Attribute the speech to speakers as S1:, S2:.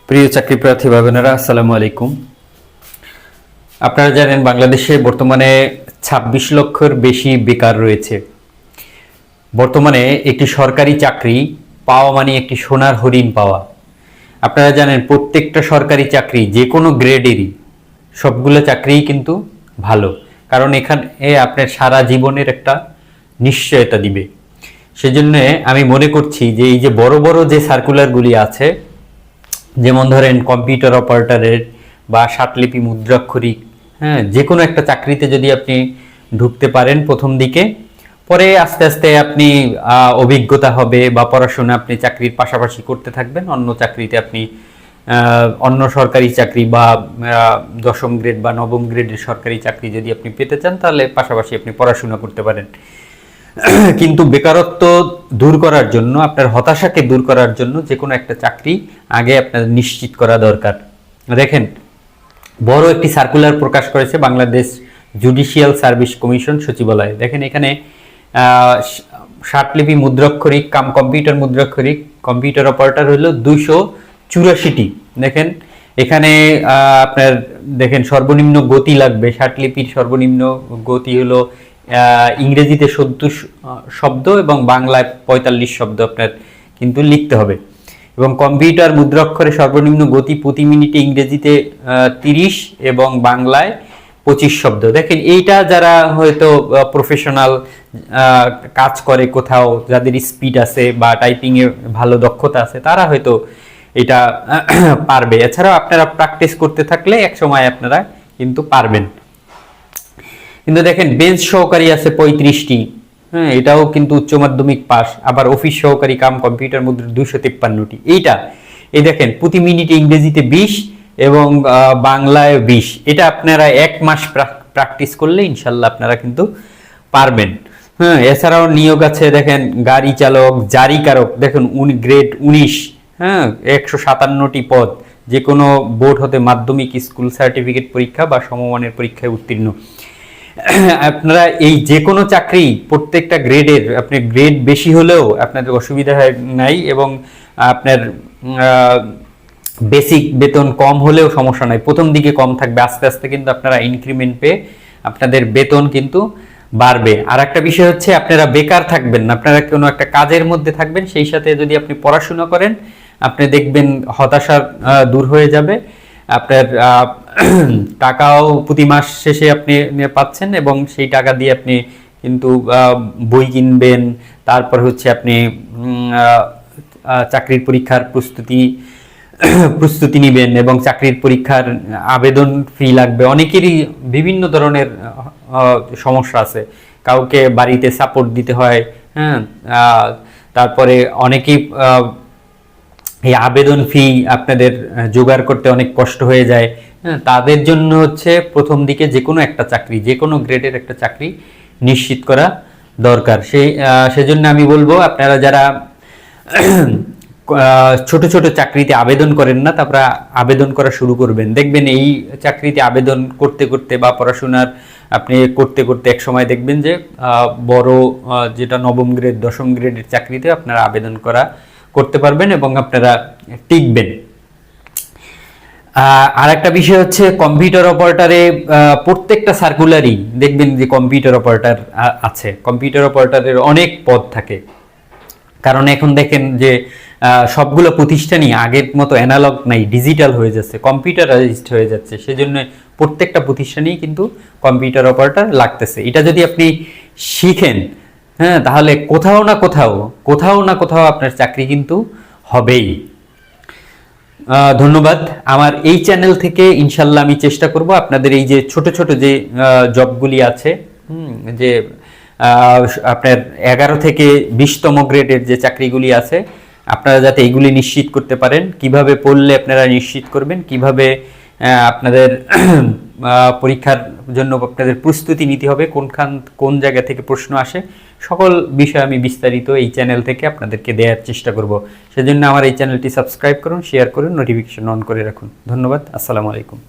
S1: প্রিয় চাকরি প্রার্থী ভাই বোনেরা, আসসালামু আলাইকুম। আপনারা জানেন বাংলাদেশে বর্তমানে ২৬ লক্ষের বেশি বেকার রয়েছে। বর্তমানে একটি সরকারি চাকরি পাওয়া মানে একটি সোনার হরিণ পাওয়া। আপনারা জানেন প্রত্যেকটা সরকারি চাকরি যে কোনো গ্রেডেরই সবগুলো চাকরিই কিন্তু ভালো, কারণ এখানে আপনার সারা জীবনের একটা নিশ্চয়তা দিবে। সেজন্য আমি মনে করছি যে এই যে বড় বড় যে সার্কুলারগুলি আছে, যেমন ধরেন কম্পিউটার অপারেটরের বা স্বাতলিপি মুদ্রাক্ষরিক, যে কোনো একটা চাকরিতে যদি আপনি ঢুকতে পারেন প্রথম দিকে, পরে আস্তে আস্তে আপনি অভিজ্ঞতা হবে বা পড়াশোনা আপনি চাকরির পাশাপাশি করতে থাকবেন। অন্য চাকরিতে আপনি অন্য সরকারি চাকরি বা ১০ম গ্রেড বা ৯ম গ্রেডের সরকারি চাকরি যদি আপনি পেতে চান, তাহলে পাশাপাশি আপনি পড়াশোনা করতে পারেন। কিন্তু বেকারত্ব দূর করার জন্য, আপনার হতাশাকে দূর করার জন্য যে কোনো একটা চাকরি আগে আপনার নিশ্চিত করা দরকার। দেখেন, বড় একটি সার্কুলার প্রকাশ করেছে বাংলাদেশ জুডিশিয়াল সার্ভিস কমিশন সচিবালয়। দেখেন এখানে স্বাতলিপি মুদ্রাক্ষরিক কাম কম্পিউটার মুদ্রাক্ষরিক কম্পিউটার অপারেটর হলো ২৮৪টি। দেখেন এখানে আপনার দেখেন সর্বনিম্ন গতি লাগবে, স্বাতলিপির সর্বনিম্ন গতি হলো ইংরেজিতে ৭০ শব্দ এবং বাংলায় ৪৫ শব্দ আপনার কিন্তু লিখতে হবে। এবং কম্পিউটার মুদ্রাক্ষরে সর্বনিম্ন গতি প্রতি মিনিটে ইংরেজিতে ৩০ এবং বাংলায় ২৫ শব্দ। দেখেন এইটা যারা হয়তো প্রফেশনাল কাজ করে কোথাও, যাদের স্পিড আছে বা টাইপিংয়ে ভালো দক্ষতা আছে, তারা হয়তো এটা পারবে। এছাড়াও আপনারা প্র্যাকটিস করতে থাকলে এক সময় আপনারা কিন্তু পারবেন। কিন্তু দেখেন বেঞ্চ সহকারী আছে ৩৫টি, এটাও কিন্তু উচ্চ মাধ্যমিক পাস। আবার অফিস সহকারী কাম কম্পিউটার মুদ্রা ২৫৩টি। এই দেখেন প্রতি মিনিটে ইংরেজিতে ২০ এবং বাংলায় ২০। এটা আপনারা ১ মাস প্র্যাকটিস করলে ইনশাল্লাহ আপনারা কিন্তু পারবেন। এছাড়াও নিয়োগ আছে দেখেন গাড়ি চালক, জারিকারক, দেখেন গ্রেড ১৯, ১৫৭টি পদ, যে কোনো বোর্ড হতে মাধ্যমিক, স্কুল সার্টিফিকেট পরীক্ষা বা সমমানের পরীক্ষায় উত্তীর্ণ। আপনারা এই যে কোনো চাকরি প্রত্যেকটা গ্রেডের, আপনি গ্রেড বেশি হলেও আপনাদের অসুবিধা নাই, এবং আপনার বেসিক বেতন কম হলেও সমস্যা নাই। প্রথম দিকে কম থাকবে, আস্তে আস্তে কিন্তু আপনারা ইনক্রিমেন্ট পেয়ে আপনাদের বেতন কিন্তু বাড়বে। আর একটা বিষয় হচ্ছে আপনারা বেকার থাকবেন না, আপনারা কোনো একটা কাজের মধ্যে থাকবেন। সেই সাথে যদি আপনি পড়াশোনা করেন, আপনি দেখবেন হতাশা দূর হয়ে যাবে। আপনার টাকাও প্রতি মাস শেষে আপনি পাচ্ছেন এবং সেই টাকা দিয়ে আপনি কিন্তু বই কিনবেন। তারপর হচ্ছে আপনি চাকরির পরীক্ষার প্রস্তুতি নেবেন এবং চাকরির পরীক্ষার আবেদন ফি লাগবে। অনেকেরই বিভিন্ন ধরনের সমস্যা আছে, কাউকে বাড়িতে সাপোর্ট দিতে হয়, তারপরে অনেকেই এই আবেদন ফি আপনাদের জোগাড় করতে অনেক কষ্ট হয়ে যায়। তাদের জন্য হচ্ছে প্রথম দিকে যে কোনো একটা চাকরি, যে কোনো গ্রেডের একটা চাকরি নিশ্চিত করা দরকার। সেজন্য আমি বলবো আপনারা যারা ছোট ছোট চাকরিতে আবেদন করেন না, তারপরে আবেদন করা শুরু করবেন। দেখবেন এই চাকরিতে আবেদন করতে করতে বা পড়াশোনার আপনি করতে করতে এক সময় দেখবেন যে বড় যেটা ৯ম গ্রেড ১০ম গ্রেডের চাকরিতে আপনারা আবেদন করতে পারবেন এবং আপনারা টিকবেন। আর একটা বিষয় হচ্ছে কম্পিউটার অপারেটরে প্রত্যেকটা সার্কুলারই দেখবেন যে কম্পিউটার অপারেটর আছে। কম্পিউটার অপারেটরের অনেক পদ থাকে, কারণ এখন দেখেন যে সবগুলো প্রতিষ্ঠানই আগের মতো অ্যানালগ নাই, ডিজিটাল হয়ে যাচ্ছে, কম্পিউটারাইজড হয়ে যাচ্ছে। সেজন্য প্রত্যেকটা প্রতিষ্ঠানেই কিন্তু কম্পিউটার অপারেটর লাগতেছে। এটা যদি আপনি শিখেন, তাহলে কোথাও না কোথাও আপনার চাকরি কিন্তু হবেই। ধন্যবাদ। আমার এই চ্যানেল থেকে ইনশাল্লাহ আমি চেষ্টা করব আপনাদের এই যে ছোট ছোট যে জবগুলি আছে, যে আপনার ১১ থেকে ২০তম গ্রেডের যে চাকরিগুলি আছে, আপনারা যাতে এইগুলি নিশ্চিত করতে পারেন। কিভাবে পড়লে আপনারা নিশ্চিত করবেন, কিভাবে আপনাদের পরীক্ষার জন্য আপনাদের প্রস্তুতি নিতে হবে, কোন জায়গা থেকে প্রশ্ন আসে, সকল বিষয় আমি বিস্তারিত এই চ্যানেল থেকে আপনাদেরকে দেওয়ার চেষ্টা করব। সেজন্য আমার এই চ্যানেলটি সাবস্ক্রাইব করুন, শেয়ার করুন, নোটিফিকেশন অন করে রাখুন। ধন্যবাদ। আসসালামু আলাইকুম।